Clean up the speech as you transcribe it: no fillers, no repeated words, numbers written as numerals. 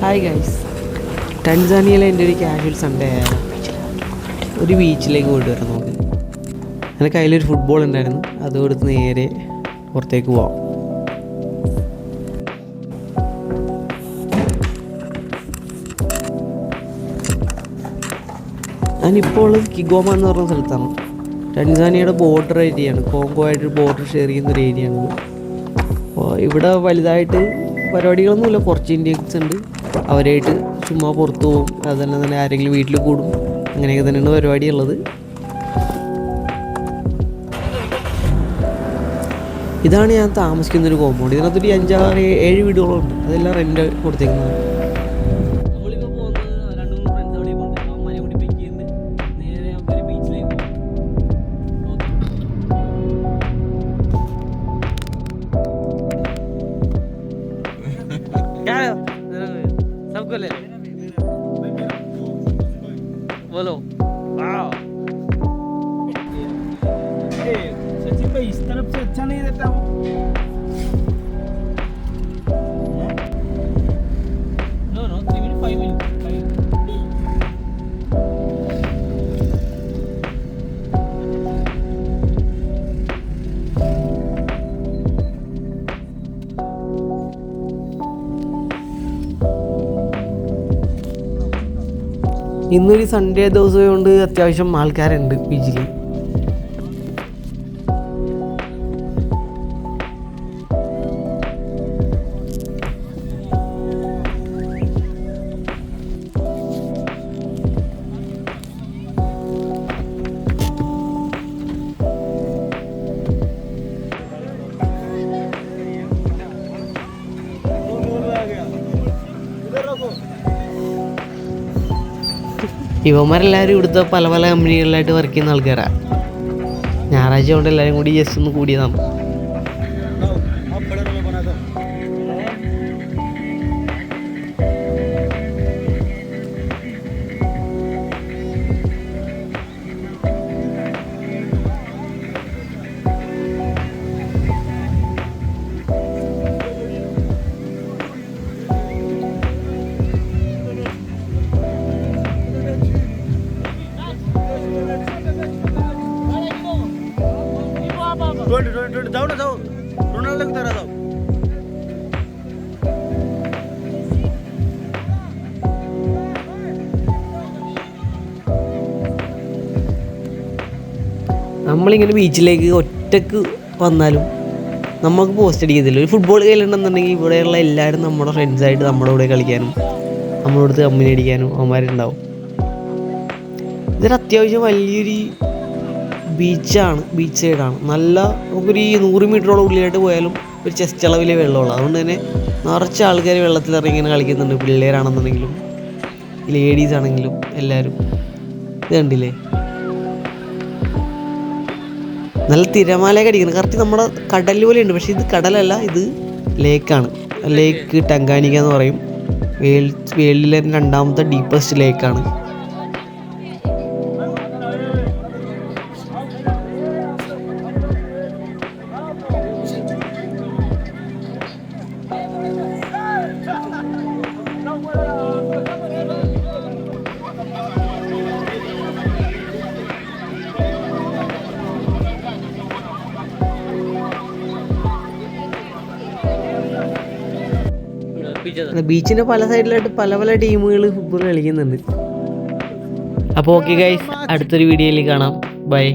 Hi guys, ടാൻസാനിയയിലെ എൻ്റെ ഒരു casual Sunday ആയാലും ഒരു ബീച്ചിലേക്ക് പോയിട്ട് വരാം നമുക്ക്. എൻ്റെ കയ്യിലൊരു ഫുട്ബോൾ ഉണ്ടായിരുന്നു, അത് കൊടുത്ത് നേരെ പുറത്തേക്ക് പോവാം. ഞാനിപ്പോൾ ഉള്ളത് കിഗോമ എന്ന് പറഞ്ഞ സ്ഥലത്താണ്. ടാൻസാനിയയുടെ ബോർഡർ ഏരിയയാണ്, കോങ്കോ ആയിട്ട് ബോർഡർ ഷെയർ ചെയ്യുന്ന ഒരു ഏരിയയാണിത്. അപ്പോൾ ഇവിടെ വലുതായിട്ട് പരിപാടികളൊന്നുമില്ല. കുറച്ച് ഇന്ത്യൻസ് ഉണ്ട്, അവരായിട്ട് ചുമ്മാ പുറത്ത് പോകും. അതല്ല തന്നെ ആരെങ്കിലും വീട്ടിൽ കൂടും, അങ്ങനെയൊക്കെ തന്നെയാണ് പരിപാടി ഉള്ളത്. ഇതാണ് ഞാൻ താമസിക്കുന്നൊരു കോമ്പൗണ്ട്. ഇതിനകത്തൊരു 5-6-7 വീടുകളുണ്ട്, അതെല്ലാം റെൻ്റ് കൊടുത്തേക്കുന്നത്. നമ്മളിപ്പോൾ പോകുന്നത് 2-3 ഫ്രണ്ട്സ് അവിടെ ഉണ്ട്. അമ്മനെ കൂടി പിക്ക് ചെയ്യുന്നത് നേരെ ഒരു ബീച്ചിലേക്ക് പോകും. सबको ले बोलो वाह। सचिन भाई इस तरफ से अच्छा नहीं रहता वो। नो 3 minutes 5 minutes ഇന്നൊരു സൺഡേ ദിവസം കൊണ്ട് അത്യാവശ്യം ആൾക്കാരുണ്ട് ബീച്ചിൽ. ഇവന്മാരെല്ലാവരും ഇവിടുത്തെ പല പല കമ്പനികളിലായിട്ട് വർക്ക് ചെയ്യുന്ന ആൾക്കാരാണ്. ഞായറാഴ്ച കൊണ്ട് എല്ലാവരും കൂടി ജസ്റ്റ് ഒന്ന് കൂടിയതാണ്. जाओ ना जाओ, रोनाल्डो की तरह जाओ. നമ്മളിങ്ങനെ ബീച്ചിലേക്ക് ഒറ്റക്ക് വന്നാലും നമുക്ക് പോസ്റ്റ് അടിക്കത്തില്ല. ഒരു ഫുട്ബോൾ കളിയുണ്ടെന്നുണ്ടെങ്കിൽ ഇവിടെയുള്ള എല്ലാവരും നമ്മുടെ ഫ്രണ്ട്സായിട്ട് നമ്മുടെ കൂടെ കളിക്കാനും നമ്മുടെ അടുത്ത് കമ്പനി അടിക്കാനും അവന്മാരുണ്ടാവും. ഇതൊരു അത്യാവശ്യം വലിയൊരു ബീച്ചാണ്, ബീച്ച് സൈഡാണ്. നല്ല നമുക്കൊരു 100 മീറ്ററോളം ഉള്ളിലായിട്ട് പോയാലും ഒരു ചെസ്റ്റ് അളവിലെ വെള്ളമുള്ളൂ. അതുകൊണ്ട് തന്നെ നിറച്ച് ആൾക്കാർ വെള്ളത്തിലിറങ്ങി ഇങ്ങനെ കളിക്കുന്നുണ്ട്. പിള്ളേരാണെന്നുണ്ടെങ്കിലും ലേഡീസ് ആണെങ്കിലും എല്ലാവരും. ഇത് കണ്ടില്ലേ, നല്ല തിരമാലയൊക്കെ അടിക്കുന്നത്. കറക്റ്റ് നമ്മുടെ കടൽ പോലെയുണ്ട്, പക്ഷേ ഇത് കടലല്ല, ഇത് ലേക്കാണ്. ലേക്ക് ടങ്കാനിക്ക എന്ന് പറയും. വേൾഡിലെ 2ാമത്തെ ഡീപ്പസ്റ്റ് ലേക്കാണ്. ബീച്ചിൻ്റെ പല സൈഡിലായിട്ട് പല പല ടീമുകൾ ഫുട്ബോൾ കളിക്കുന്നുണ്ട്. അപ്പോൾ ഓക്കെ ഗൈസ്, അടുത്തൊരു വീഡിയോയിൽ കാണാം. ബൈ.